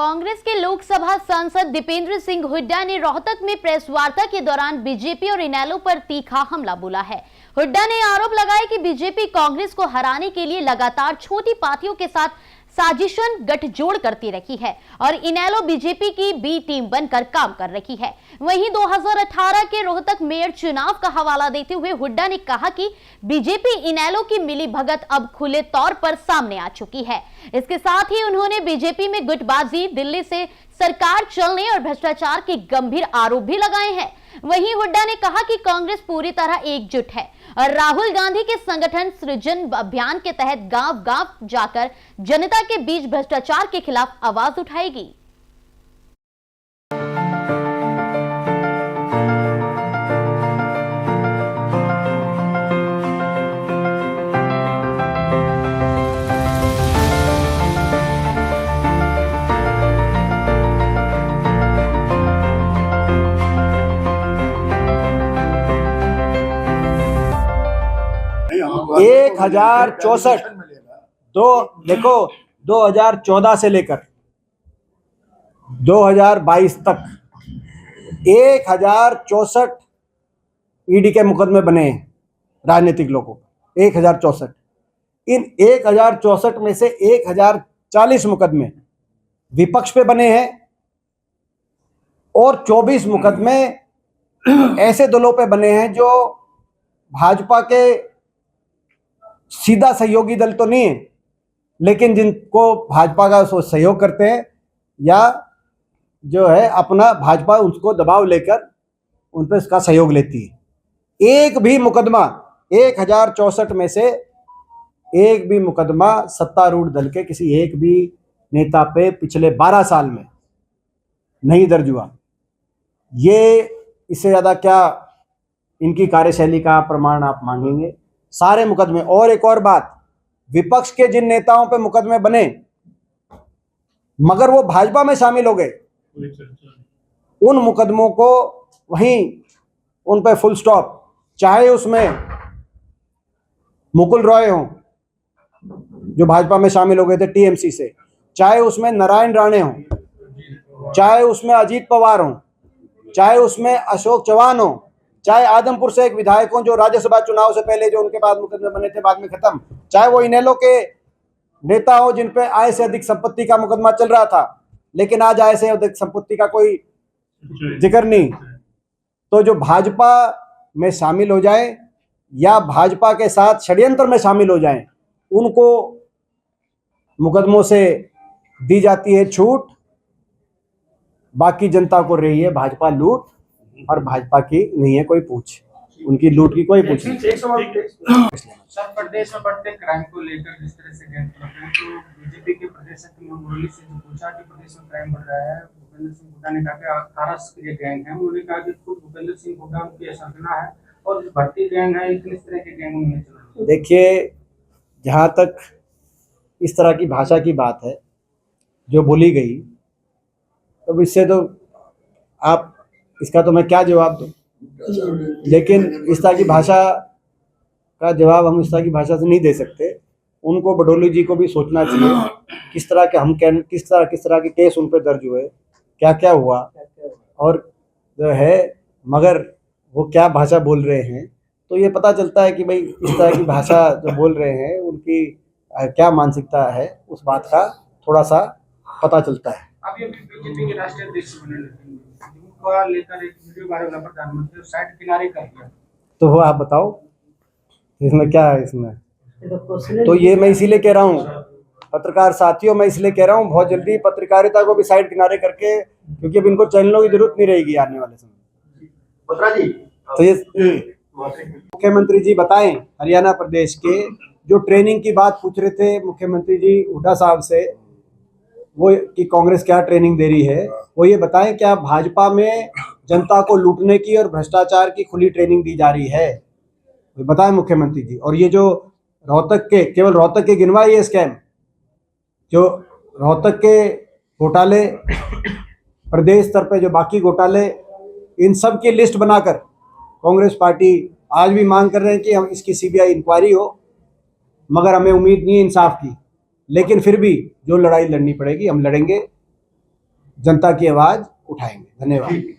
कांग्रेस के लोकसभा सांसद दीपेंद्र सिंह हुड्डा ने रोहतक में प्रेस वार्ता के दौरान बीजेपी और इनेलो पर तीखा हमला बोला है। हुड्डा ने आरोप लगाया कि बीजेपी कांग्रेस को हराने के लिए लगातार छोटी पार्टियों के साथ साजिशन गठजोड़ करती रही है और इनेलो बीजेपी की बी टीम बनकर काम कर रही है। वहीं 2018 के रोहतक मेयर चुनाव का हवाला देते हुए हुड्डा ने कहा कि बीजेपी इनेलो की मिलीभगत अब खुले तौर पर सामने आ चुकी है। इसके साथ ही उन्होंने बीजेपी में गुटबाजी, दिल्ली से सरकार चलने और भ्रष्टाचार के गंभीर आरोप भी लगाए हैं। वहीं हुड्डा ने कहा कि कांग्रेस पूरी तरह एकजुट है और राहुल गांधी के संगठन सृजन अभियान के तहत गांव-गांव जाकर जनता के बीच भ्रष्टाचार के खिलाफ आवाज उठाएगी। एक 1064 देखो 2014 से लेकर 2022 तक 1064 ईडी के मुकदमे बने हैं राजनीतिक लोगों को। 1064 इन 1064 में से 1040 मुकदमे विपक्ष पे बने हैं और 24 मुकदमे ऐसे दलों पे बने हैं जो भाजपा के सीधा सहयोगी दल तो नहीं है, लेकिन जिनको भाजपा का सहयोग करते हैं या जो है अपना भाजपा उसको दबाव लेकर उन पर इसका सहयोग लेती है। एक भी मुकदमा 1064 में से एक भी मुकदमा सत्तारूढ़ दल के किसी एक भी नेता पे पिछले 12 साल में नहीं दर्ज हुआ। ये इससे ज़्यादा क्या इनकी कार्यशैली का प्रमाण आप मांगेंगे? सारे मुकदमे। और एक और बात, विपक्ष के जिन नेताओं पे मुकदमे बने मगर वो भाजपा में शामिल हो गए, उन मुकदमों को वहीं उन पे फुल स्टॉप। चाहे उसमें मुकुल रॉय हों जो भाजपा में शामिल हो गए थे टीएमसी से, चाहे उसमें नारायण राणे हों, चाहे उसमें अजीत पवार हों, चाहे उसमें अशोक चौहान हों, चाहे आदमपुर से एक विधायक हों जो राज्यसभा चुनाव से पहले जो उनके बाद मुकदमे बने थे बाद में खत्म, चाहे वो इनेलो के नेता हो जिन पे आय से अधिक संपत्ति का मुकदमा चल रहा था लेकिन आज आय से अधिक संपत्ति का कोई जिक्र नहीं। तो जो भाजपा में शामिल हो जाए या भाजपा के साथ षड्यंत्र में शामिल हो जाएं, उनको मुकदमों से दी जाती है छूट। बाकी जनता को रही है भाजपा लूट और भाजपा की नहीं है कोई पूछ, उनकी लूट की कोई पूछ नहीं। सर, प्रदेश में बढ़ते क्राइम को लेकर जिस तरह से तो बीजेपी के प्रदेश मुरली से जो पूछा कि प्रदेश में क्राइम बढ़ रहा है, भूपेंद्र सिंह हुड्डा ने कहा कि 18 के गैंग है। उन्होंने कहा कि खुद भूपेंद्र सिंह हुड्डा उनकी सरगना है और जो भर्ती गैंग है इस तरह के गैंग नहीं चल। देखिए, जहाँ तक इस तरह की भाषा की बात है जो बोली गई, तो इससे तो आप इसका तो मैं क्या जवाब दूं, लेकिन इस तरह की भाषा का जवाब हम इस तरह की भाषा से नहीं दे सकते। उनको बडोली जी को भी सोचना चाहिए किस तरह के किस तरह के केस उन पर दर्ज हुए, क्या क्या हुआ और जो है, मगर वो क्या भाषा बोल रहे हैं तो ये पता चलता है कि भाई इस तरह की भाषा जो बोल रहे हैं उनकी क्या मानसिकता है, उस बात का थोड़ा सा पता चलता है। अब ये बीजेपी के राष्ट्रीय अध्यक्ष बने लेकर एक वीडियो वायरल हुआ, प्रधानमंत्री साइड किनारे कर दिया, तो वो आप बताओ इसमें क्या है? इसमें तो ये मैं इसीलिए कह रहा हूँ पत्रकार साथियों, मैं इसलिए कह रहा हूँ बहुत जल्दी पत्रकारिता को भी साइड किनारे करके, क्योंकि अब इनको चैनलों की जरूरत नहीं रहेगी आने वाले समय। तो ये मुख्यमंत्री जी बताएं, हरियाणा प्रदेश के जो ट्रेनिंग की बात पूछ रहे थे मुख्यमंत्री जी हुड्डा साहब से, वो कि कांग्रेस क्या ट्रेनिंग दे रही है, वो ये बताएं क्या भाजपा में जनता को लूटने की और भ्रष्टाचार की खुली ट्रेनिंग दी जा रही है? वो बताएं मुख्यमंत्री जी। और ये जो रोहतक के, केवल रोहतक के गिनवाए ये स्कैम, जो रोहतक के घोटाले, प्रदेश स्तर पे जो बाकी घोटाले, इन सब की लिस्ट बनाकर कांग्रेस पार्टी आज भी मांग कर रहे हैं कि हम इसकी सीबीआई इंक्वायरी हो, मगर हमें उम्मीद नहीं है इंसाफ की। लेकिन फिर भी जो लड़ाई लड़नी पड़ेगी हम लड़ेंगे। जनता की आवाज उठाएंगे। धन्यवाद।